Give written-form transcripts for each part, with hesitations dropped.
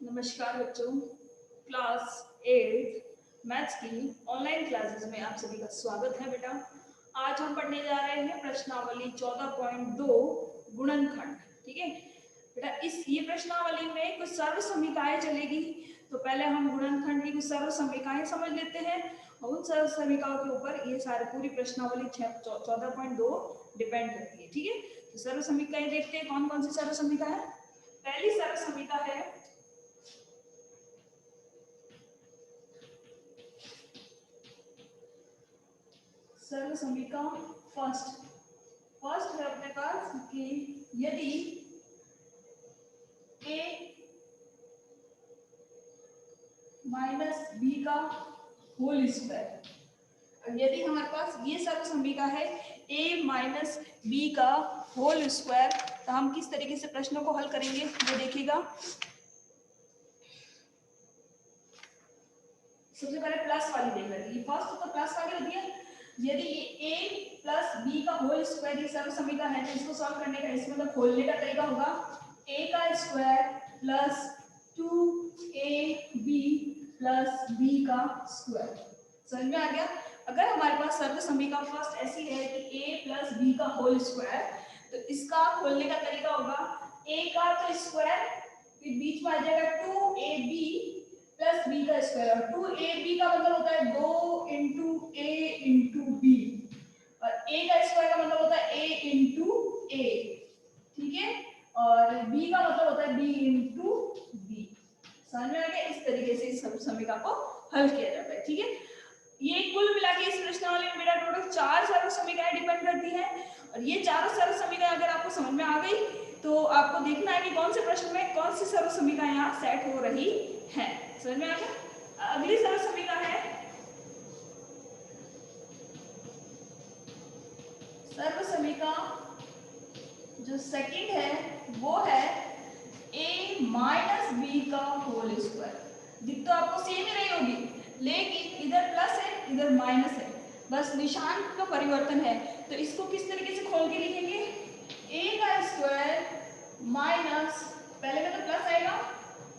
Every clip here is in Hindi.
नमस्कार बच्चों, क्लास 8 मैथ्स की ऑनलाइन क्लासेस में आप सभी का स्वागत है। बेटा आज हम पढ़ने जा रहे हैं प्रश्नावली 14.2 गुणनखंड। ठीक है बेटा, इस ये प्रश्नावली में कुछ सर्व समीकाएं चलेगी। तो पहले हम गुणनखंड की कुछ सर्व समीकाएं समझ लेते हैं और उन सर्व समीकाओं के ऊपर ये सारी पूरी प्रश्नावली 14.2 डिपेंड करती है। ठीक है, तो सर्व समीकाएं देखते हैं कौन कौन सी सर्व समीका है। पहली सर्व समीका है सर्व समीका फर्स्ट है अपने पास कि यदि a माइनस बी का होल स्क्वायर, यदि हमारे पास ये सर्व समीका है a माइनस बी का होल स्क्वायर, तो हम किस तरीके से प्रश्नों को हल करेंगे ये देखिएगा। सबसे पहले प्लस वाली देख लेते हैं। फर्स्ट तो प्लस वाली होती है, यदि ये a प्लस बी का होल स्क्वायर ये सर्व समीका है तो इसको सॉल्व करने का, इसमें मतलब खोलने का तरीका होगा a का square plus 2ab plus b का स्क्वायर। समझ में आ गया। अगर हमारे पास सर्व समीका फर्स्ट ऐसी है कि a प्लस बी का होल स्क्वायर, तो इसका खोलने का तरीका होगा a का तो स्क्वायर, फिर बीच में आ जाएगा 2ab प्लस बी का स्क्वायर, और 2ab का मतलब होता है 2 इंटू a इंटू बी, और a का स्क्वायर का मतलब होता है a इंटू a। ठीक है, और b का मतलब होता है b इंटू b। समझ में आ गया। इस तरीके से इस समीकरण को हल किया जाता है। ठीक है, ये कुल मिला के इस प्रश्नावली में मेरा टोटल 4 सर्व समीकरण डिपेंड करती है, और ये चारों सर्व समीकरण अगर आपको समझ में आ गई तो आपको देखना है कि कौन से प्रश्न में कौन सी सर्व समीकरण यहाँ सेट हो रही है। समझ में आ गया। अगली सर्व समीकरण है सर्व समीकरण जो सेकंड है वो है a माइनस बी का होल स्क्वायर। दिख तो आपको सेम ही रही होगी, लेकिन इधर प्लस है इधर माइनस है, बस निशान का परिवर्तन है। तो इसको किस तरीके से खोल के लिखेंगे, a का स्क्वायर माइनस, पहले में तो प्लस आएगा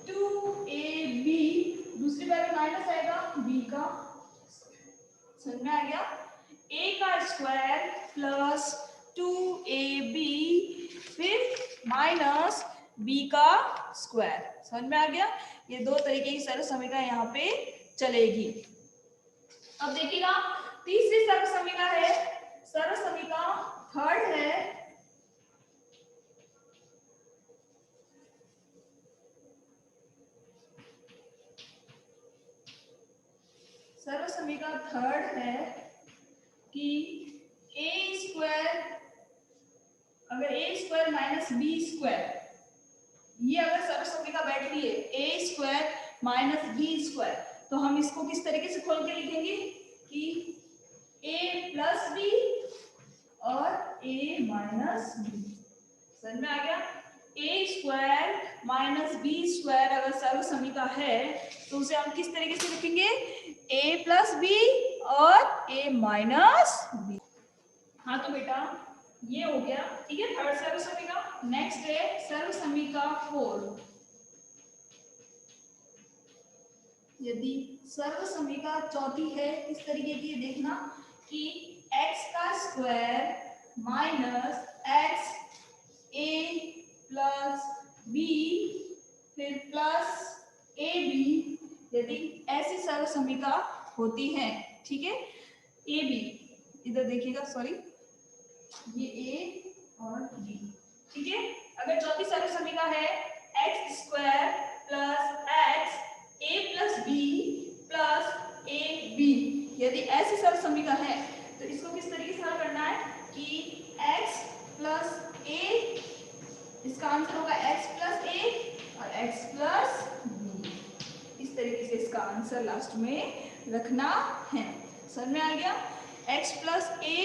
2ab, दूसरी बार में माइनस आएगा b का। समझ में आ गया। a का स्क्वायर प्लस 2ab फिर माइनस b का स्क्वायर। समझ में आ गया। ये दो तरीके की सर्व समीकरण यहाँ पे चलेगी। अब देखिएगा तीसरी सर्व समीकरण है, सर्व समीकरण थर्ड है सर्व समीकरण थर्ड है कि a स्क्वायर, अगर a square minus B square, ये अगर सर्व समीकरण बैठ रही है a square minus B square, तो हम इसको किस तरीके से खोल के लिखेंगे कि a प्लस बी और a माइनस बी। समझ में आ गया। a square minus B square अगर सर्व समीकरण है तो उसे हम किस तरीके से लिखेंगे, a प्लस बी और a माइनस बी। हाँ तो बेटा ये हो गया। ठीक है, थर्ड सर्व समीकरण। नेक्स्ट है सर्व समीकरण फोर। यदि सर्व समीकरण चौथी है इस तरीके की, देखना कि x का square minus x a plus b फिर प्लस ab, यदि ऐसी सर्व समीकरण होती है। ठीक है, ab इधर देखिएगा, सॉरी ये a और b। ठीक है, अगर चौथी सर्व समीकरण है x square plus x a plus b plus a b, यदि ऐसी सर्व समीकरण है तो इसको किस तरीके से हल करना है कि x प्लस a, इसका आंसर होगा x प्लस a और x प्लस b। इस तरीके से इसका आंसर लास्ट में रखना है। समझ में आ गया। x प्लस a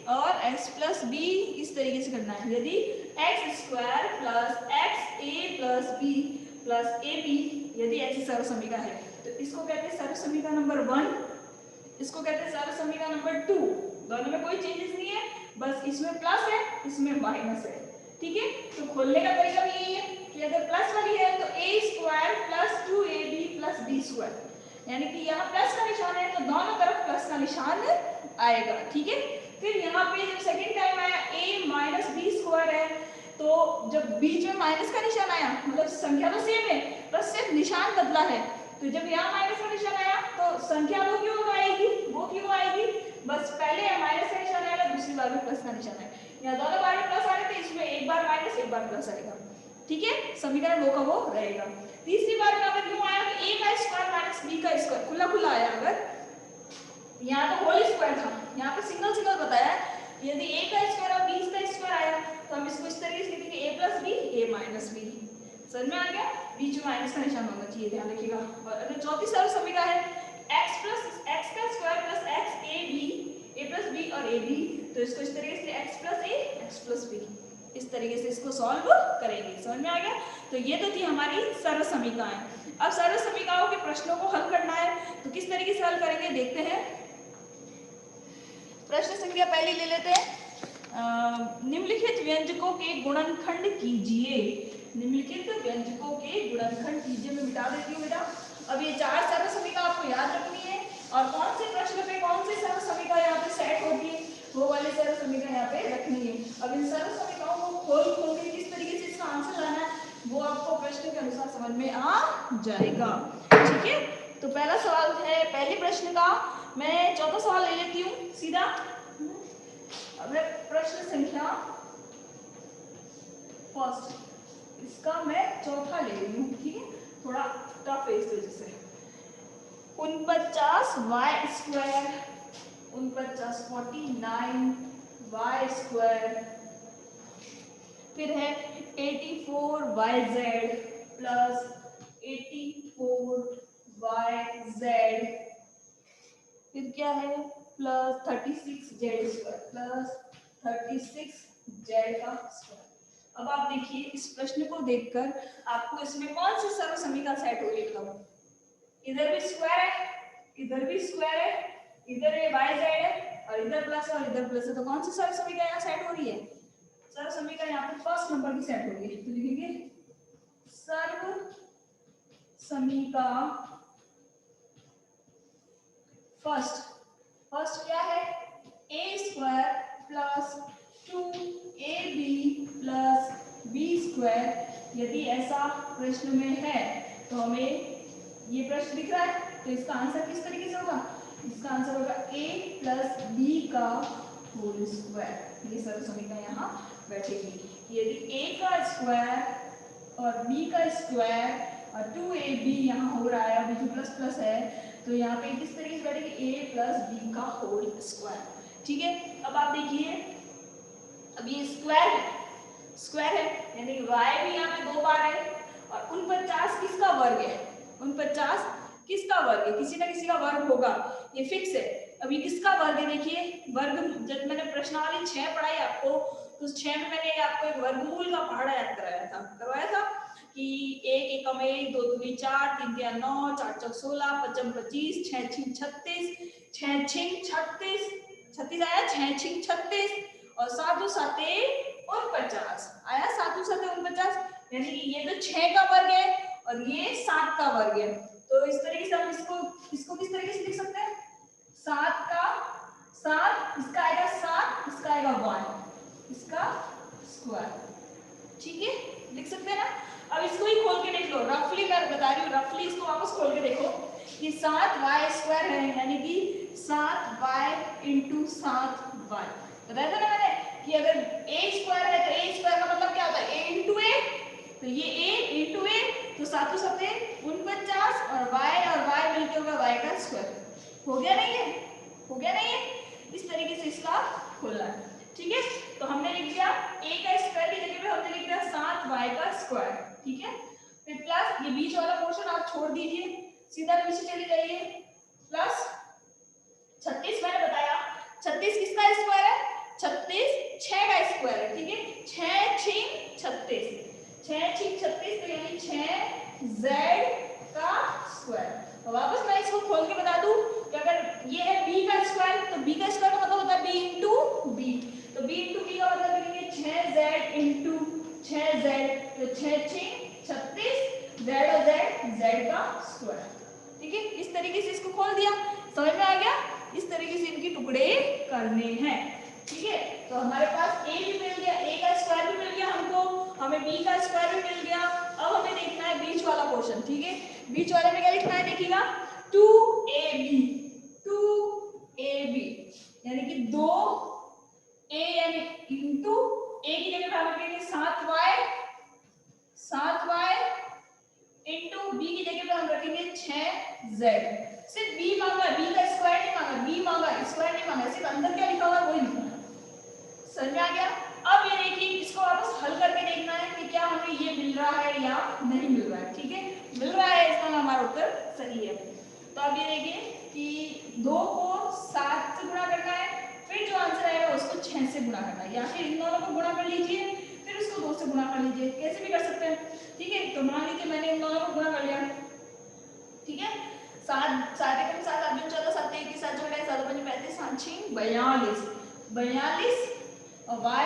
और x प्लस b इस तरीके से करना है। यदि x square plus x a plus b plus a b, यदि ऐसी सर्व समीकरण है तो इसको कहते हैं सर्व समीकरण नंबर 1, इसको कहते हैं सर्व समीकरण नंबर 2। दोनों में कोई चेंजेस नहीं है, बस इसमें प्लस है इसमें माइनस है। ठीक है, तो खोलने का तरीका भी यही है कि अगर प्लस वाली है तो a स्क्वायर प्लस स्क्वायर, यानी कि यहाँ प्लस का निशान है तो दोनों तरफ प्लस का निशान आएगा, ठीक है। फिर यहाँ पे जब सेकेंड टाइम आया a माइनस बी स्क्वायर है, तो जब बीच में माइनस का निशान आया, मतलब संख्या तो सेम है बस सिर्फ निशान बदला है, तो जब यहाँ माइनस का निशान आया तो संख्या वो क्यों आएगी, बस पहले माइनस का निशान आएगा, दूसरी बार में प्लस का निशान आएगा। यहाँ दोनों बार में प्लस आ रहे थे, इसमें एक बार माइनस एक बार प्लस आएगा, ठीक है। समीकरण वो का वो रहेगा। तीसरी बार में अगर यूं आया तो a का स्क्वायर माइनस b का स्क्वायर खुला खुला आया, अगर यहाँ तो होल स्क्वायर था, यहाँ पे सिंगल सिंगल बताया है, यदि a का स्क्वायर और b का स्क्वायर आया तो हम इसको इस तरीके से लिखेंगे a plus B a minus B, समझ में आ गया। बीच में माइनस का निशान होना चाहिए, ध्यान रखिएगा। और अगर चौथी सरल समीकरण है x का square plus x a plus b और a b, तो इसको इस तरीके से x plus a x plus b, इस तरीके से इसको सॉल्व करेंगे, समझ में आ गया। तो ये तो थी हमारी सरल समीकरण। अब सरल समीकरणों के प्रश्नों को हल करना है, तो किस तरीके से हल करेंगे देखते हैं। प्रश्न संख्या पहली ले लेते हैं। निम्नलिखित व्यंजकों के गुणनखंड कीजिए। निम्नलिखित व्यंजकों के गुणनखंड कीजिए, मैं मिटा देती हूँ बेटा। अब ये चार सरल समीकरण आपको याद रखनी है, और कौन से प्रश्न पे कौन से सरल समीकरण यहाँ पे सेट होती है वो वाले सरल समीकरण यहाँ पे रखनी है। अब इन सरल समीकरणों को खोल के किस तरीके से इसका आंसर लाना है वो आपको प्रश्न के अनुसार समझ में आ जाएगा, ठीक है। तो पहला सवाल है पहले प्रश्न का, मैं चौथा सवाल ले लेती हूँ सीधा। अब प्रश्न संख्या फर्स्ट, इसका मैं चौथा ले रही हूँ, ठीक है, थोड़ा टफ है इस वजह से। 49 वाई स्क्वायर, 49 49 वाई स्क्वायर, फिर है 84 Y Z plus 84 Y Z, फिर क्या है plus 36 Z square plus 36 Z का स्क्वायर। अब आप देखिए इस प्रश्न को देखकर आपको इसमें कौन सी सरल समीकरण सेट हो रही है। इधर भी स्क्वायर है, इधर भी स्क्वायर है, इधर ये वाई जेड है और इधर प्लस और इधर प्लस है, तो कौन सी सरल समीकरण यहाँ सेट हो रही है। सरल समीकरण यहाँ पे फर्स्ट नंबर की सेट हो रही है, तो लिखेंगे सर्व समीकरण फर्स्ट क्या है a square plus 2ab plus b square. यदि ऐसा प्रश्न में है तो हमें ये प्रश्न दिख रहा है, तो इसका आंसर किस तरीके से होगा, इसका आंसर होगा a प्लस b का होल स्क्वायर। ये सरल समीकरण यहाँ बैठेगी। यदि a का स्क्वायर और b का स्क्वायर और 2ab यहाँ हो रहा है, अभी जो प्लस प्लस है, तो यहाँ पे किस तरीके से बैठेगी a प्लस b का होल स्क्वायर, ठीक है। अब आप देखिए, अब ये स्क्वायर है यानी y भी यहाँ पे दो बार है, और 49 किसका वर्ग है, 49 किसका वर्ग है, किसी ना किसी का वर्ग होगा, ये फिक्स है। अब ये किसका वर्ग है, देखिए वर्ग, जब मैंने प्रश्नावली 6 पढ़ाई आपको, तो 6 में मैंने आपको एक वर्गमूल का पहाड़ा याद करवाया था कि 1 एकम 1, 2 दूनी 4, 3 तिया 9, 4 चौक 16, 5 25, 6 छिंग 36, 6 छिंग 36, 36 आया, 6 छिंग 36 और 7 दो 7 49 आया, 7 दो 7 49, यानी कि ये तो 6 का वर्ग है और ये 7 का वर्ग है। तो इस तरीके से हम इसको किस तरीके से लिख सकते हैं, 7 का 7, इसका आएगा 7, इसका आएगा 1, इसका स्क्वायर, ठीक है, लिख सकते हैं ना। अब इसको ही खोल के देख लो, रफली मैं बता रही हूँ, रफली इसको वापस खोल के देखो, ये 7y स्क्वायर है, यानी कि 7y इंटू 7y। बताया था ना मैंने कि अगर a स्क्वायर है तो a स्क्वायर का मतलब क्या होता है, a इंटू a, तो ये a इंटू a, तो 7 7 49 और y मिलके होगा y का स्क्वायर। हो गया नहीं है, हो गया नहीं है, इस तरीके से इसका खोलना है, ठीक है। तो हमने लिख दिया a का स्क्वायर की जगह पे हमने लिख दिया 7y का स्क्वायर, ठीक है। फिर प्लस ये बीच वाला पोर्शन आप छोड़ दीजिए, सीधा नीचे चले जाइए, प्लस 36 मैंने बताया, 36 किसका स्क्वायर है, 36 6 का स्क्वायर है, ठीक है, 6 छिंग 36, 6 छिंग 36, तो यानी 6z का स्क्वायर। और वापस मैं इसको खोल के बता दूं कि अगर ये है b का स्क्वायर, तो b का स्क्वायर का मतलब होता है b इंटू b, तो b इंटू b का मतलब लिखेंगे 6z इंटू 6z, तो 6 छिंग 36, z और z का स्क्वायर, ठीक है, इस तरीके से इसको खोल दिया, समझ में आ गया। इस तरीके से इनके टुकड़े करने हैं, ठीक है। तो हमारे पास ए भी मिल गया, ए का स्क्वायर भी मिल गया हमको, हमें बी का स्क्वायर भी मिल गया। अब हमें देखना है बीच वाला पोर्शन, ठीक है। बीच वाले में क्या लिखना है, देखिएगा 2ab, 2ab यानी कि 2a यानी इंटू a की जगह पे हम लिखेंगे 7y, 7y इंटू बी की जगह पे हम रखेंगे 6z। सिर्फ बी मांगा, बी का स्क्वायर नहीं मांगा, बी मांगा, स्क्वायर नहीं मांगा, सिर्फ अंदर क्या लिखा हुआ है वही लिखना है। समझ में आ गया। अब ये देखिए, इसको वापस हल करके देखना है कि क्या हमें ये मिल रहा है या नहीं मिल रहा है, ठीक है। मिल रहा है, इसका हमारा उत्तर सही है। तो अब ये देखिए कि 2 को 7 से गुणा करना है, फिर जो आंसर आएगा उसको 6 से गुणा करना है, या फिर इन दोनों को गुणा कर लीजिए, फिर उसको 2 से गुणा कर लीजिए, कैसे भी कर सकते हैं, ठीक है। तो मान लीजिए मैंने इन दोनों को गुणा कर लिया, ठीक है। 7 7 एकम 7 8 14 7 1 7 जोड़ा 7 5 35 5 6 42 42 और y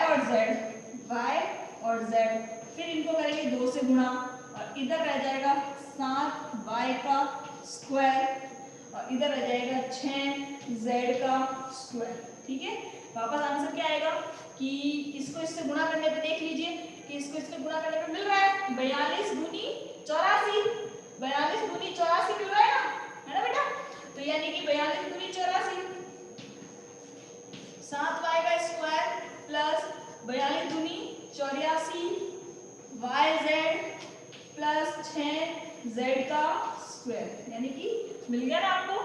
और z, फिर इनको करेंगे 2 से गुणा और इधर रह जाएगा 7y का स्क्वायर और इधर रह जाएगा 6z का स्क्वायर, ठीक है। वापस आंसर क्या आएगा कि इसको इससे गुणा करने पे देख लीजिए कि इसको इससे गुणा करने पे मिल रहा है 42 दूनी 84, 42 दूनी 84 मिल रहा है ना बेटा। तो यानी कि 42 दूनी 84, 7y का स्क्वायर प्लस 42 दूनी 84 yz प्लस 6z का स्क्वायर, यानी कि मिल गया ना आपको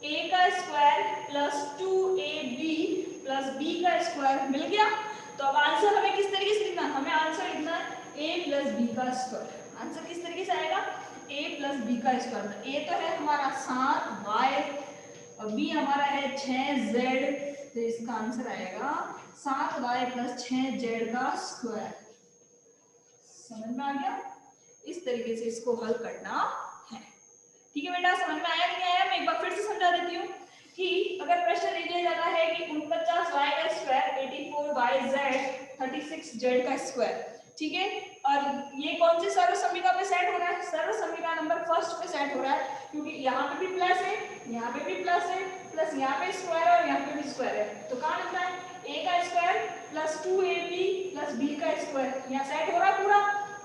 a का square plus 2ab plus b का स्क्वायर मिल गया। तो अब आंसर हमें किस तरीके से लिखना है, हमें आंसर लिखना है a प्लस b का स्क्वायर। आंसर किस तरीके से आएगा, a प्लस b का स्क्वायर। a तो है हमारा 7y और b हमारा है 6z, तो इसका आंसर आएगा 7y प्लस 6z का स्क्वायर। समझ में आ गया। इस तरीके से इसको हल करना है, ठीक है बेटा। समझ में आया नहीं आया, मैं एक बार फिर से समझा देती हूँ कि अगर प्रश्न दिया जाता है कि 49y का स्क्वायर 84yz 36z का स्क्वायर, ठीक है। और ये कौन से सर्व समीकरण पे सेट हो रहा है, सर्व समीकरण नंबर फर्स्ट पे सेट हो रहा है, क्योंकि यहाँ पे भी प्लस है, यहाँ पे भी प्लस है, प्लस यहाँ पे स्क्वायर है और यहाँ पे भी स्क्वायर है। तो कहाँ लिखना है, a का square plus 2ab plus b का स्क्वायर, यहाँ सेट हो रहा है पूरा,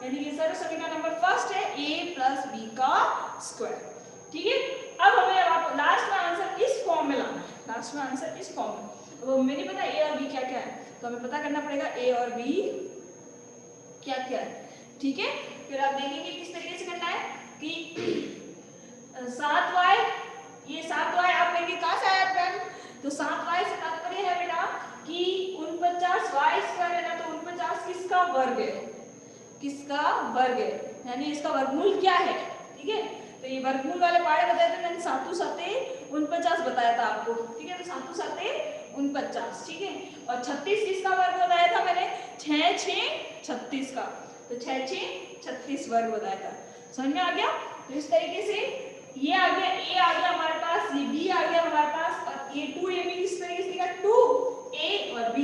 यानी कि सर्व समीकरण नंबर फर्स्ट है a प्लस b का स्क्वायर, ठीक है। अब हमें लास्ट में आंसर इस फॉर्म में लाना है, लास्ट में आंसर इस फॉर्म में। अब हमें नहीं पता a और b क्या क्या है, तो हमें पता करना पड़ेगा a और b क्या क्या है, ठीक है। फिर आप देखेंगे किस तरीके से करना है कि 7y, ये 7y आप कहेंगे कहाँ से आया मैम, तो 7y से तात्पर्य है बेटा कि 49y स्क्वायर है ना, तो 49 किसका वर्ग है, किसका वर्ग है, यानी इसका वर्गमूल क्या है, ठीक है। तो ये वर्गमूल वाले पार्ट बताए थे मैंने, 7 7 49 बताया था आपको, ठीक है। तो 7 7 49, ठीक है। और 36 किसका वर्ग बताया था मैंने, 6 6 36 का, तो 6 6 36 वर्ग बताया था। समझ में आ गया। तो इस तरीके से ये आ गया, a आ गया हमारे पास, ये b आ गया हमारे पास, और ये 2ab किस तरीके से लिखा, 2a और b,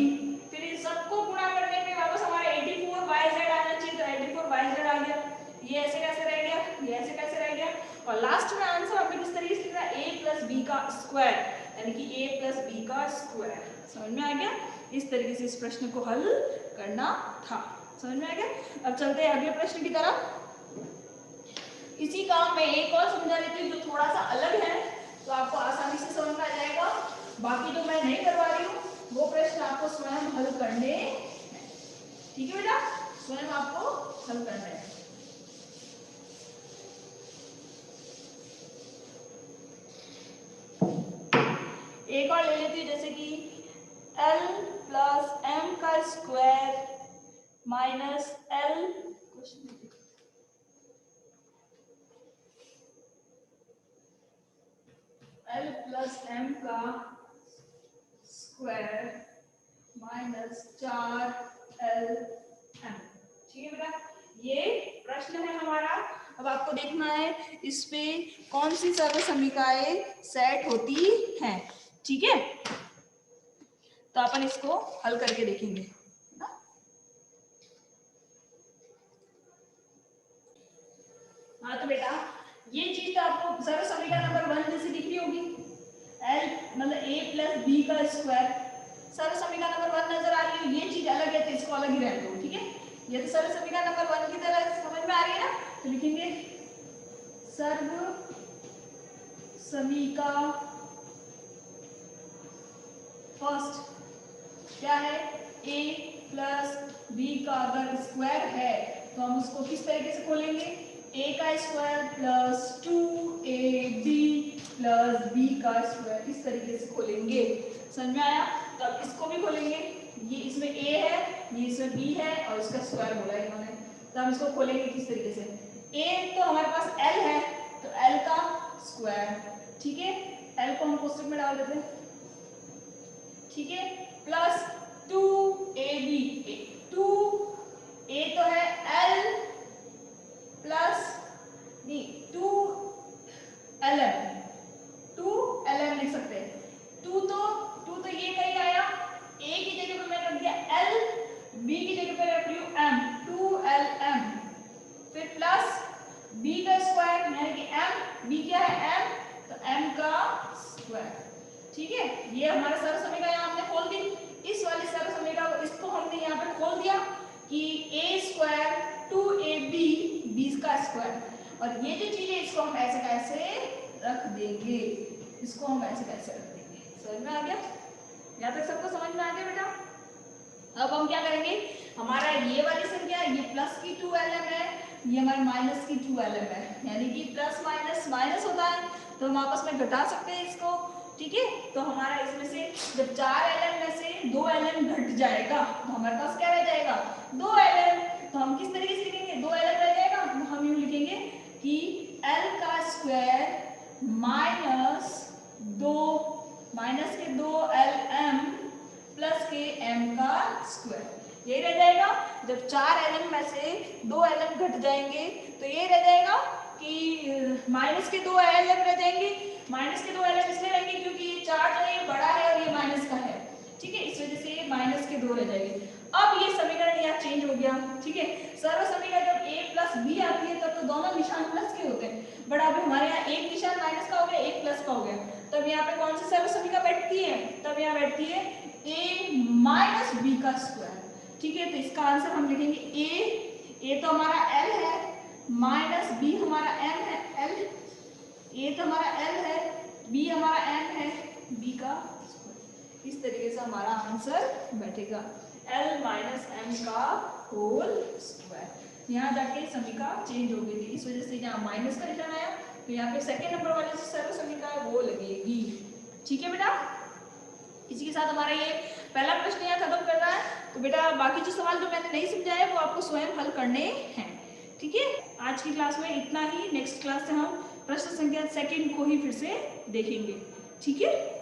फिर इन सबको गुणा करने पे वापस हमारे 84yz आना चाहिए, तो 84yz आ गया। ये ऐसे कैसे रह गया, ये ऐसे कैसे रह गया, और लास्ट में आंसर हमें किस तरीके से लिखना है, a प्लस b का स्क्वायर, यानी कि a प्लस b का स्क्वायर। समझ में आ गया। इस तरीके से इस प्रश्न को हल करना था, समझ में आ गया। अब चलते हैं अगले प्रश्न की तरफ। इसी काम में एक और समझा देती हूँ जो थोड़ा सा अलग है, तो आपको आसानी से समझ में आ जाएगा। बाकी जो मैं नहीं करवा रही हूँ वो प्रश्न आपको स्वयं हल करने हैं, ठीक है बेटा, स्वयं आपको हल करना है। एक और ले लेती हूँ, जैसे कि l प्लस m का square minus l plus m का स्क्वायर माइनस 4lm, ठीक है बेटा। ये प्रश्न है हमारा। अब आपको देखना है इस पे कौन सी सर्व समीकरणें सेट होती हैं, ठीक है। तो अपन इसको हल करके देखेंगे ना। हाँ तो बेटा ये चीज तो आपको सर्व समीकरण नंबर 1 जैसे दिख रही होगी, l मतलब a प्लस b का स्क्वायर सर्व समीकरण नंबर 1 नजर आ रही है। ये चीज अलग है तो इसको अलग ही रहने दो, ठीक है। ये तो सर्व समीकरण नंबर 1 की तरह समझ में आ रही है ना, तो लिखेंगे सर्व समीकरण फर्स्ट क्या है, a प्लस b का अगर स्क्वायर है तो हम उसको किस तरीके से खोलेंगे, a का square plus 2ab plus b का स्क्वायर, इस तरीके से खोलेंगे। समझ में आया? तो अब इसको भी खोलेंगे, ये इसमें a है, ये इसमें b है और इसका स्क्वायर बोला है इन्होंने, तो हम इसको खोलेंगे किस तरीके से, a तो हमारे पास l है तो l का स्क्वायर, ठीक है, l को हम कोष्टक में डाल देते हैं, ठीक है, प्लस 2ab, 2a तो है l प्लस 2lm, 2lm लिख सकते हैं। 2 तो ये कहीं आया, a की जगह पे मैंने रख दिया l, b की जगह पे रख रही हूँ m, 2lm, फिर प्लस b का स्क्वायर यानी कि m, b क्या है m, तो m का स्क्वायर, ठीक है। ये हमारा सर्व समीकरण यहाँ हमने खोल दी, इस वाली सर्व समीकरण को इसको हमने यहाँ पे खोल दिया कि a स्क्वायर 2ab b का स्क्वायर, और ये जो चीज है इसको हम ऐसे कैसे रख देंगे, इसको हम ऐसे कैसे रख देंगे। समझ में आ गया? यहाँ तक सबको समझ में आ गया बेटा? अब हम क्या करेंगे, हमारा ये वाली संख्या ये प्लस की 2lm है, ये हमारे माइनस की 2lm है, यानी कि प्लस माइनस माइनस होता है तो हम आपस में घटा सकते हैं इसको, ठीक है। तो हमारा इसमें से जब 4lm में से 2lm घट जाएगा तो हमारे पास क्या रह जाएगा, 2lm, तो हम किस तरीके से लिखेंगे, 2lm रह जाएगा, तो हम यूं लिखेंगे कि l का स्क्वायर माइनस 2 माइनस के 2lm प्लस के m का स्क्वायर, यही रह जाएगा। जब 4lm में से 2lm घट जाएंगे तो ये रह जाएगा कि माइनस के 2lm रह जाएंगे, माइनस के 2lm इसलिए रहेंगे क्योंकि ये 4 जो है ये बड़ा है और ये माइनस का है, ठीक है, इस वजह से ये माइनस के 2 रह जाएंगे। अब ये समीकरण यहाँ चेंज हो गया, ठीक है। सर्व समीकरण जब a प्लस b आती है तब तो दोनों निशान प्लस के होते हैं, बट अब हमारे यहाँ एक निशान माइनस का हो गया, एक प्लस का हो गया, तब यहाँ पे कौन सी सर्व समीकरण बैठती है, तब यहाँ बैठती है a माइनस b का स्क्वायर, ठीक है। तो इसका आंसर हम लिखेंगे a तो हमारा l है, माइनस b हमारा m है, l a तो हमारा l है, b हमारा m है, b का स्क्वायर, इस तरीके से हमारा आंसर बैठेगा l माइनस m का होल स्क्वायर। यहाँ जाके समीकरण चेंज हो गई थी, इस वजह से यहाँ माइनस का निशान आया, तो यहाँ पे सेकेंड नंबर वाले से सर्व समीकरण वो लगेगी, ठीक है बेटा। इसी के साथ हमारा ये पहला प्रश्न यहाँ खत्म कर रहा है, तो बेटा बाकी जो सवाल जो मैंने नहीं समझाया वो आपको स्वयं हल करने हैं, ठीक है। आज की क्लास में इतना ही, नेक्स्ट क्लास से हम प्रश्न संख्या सेकंड को ही फिर से देखेंगे, ठीक है।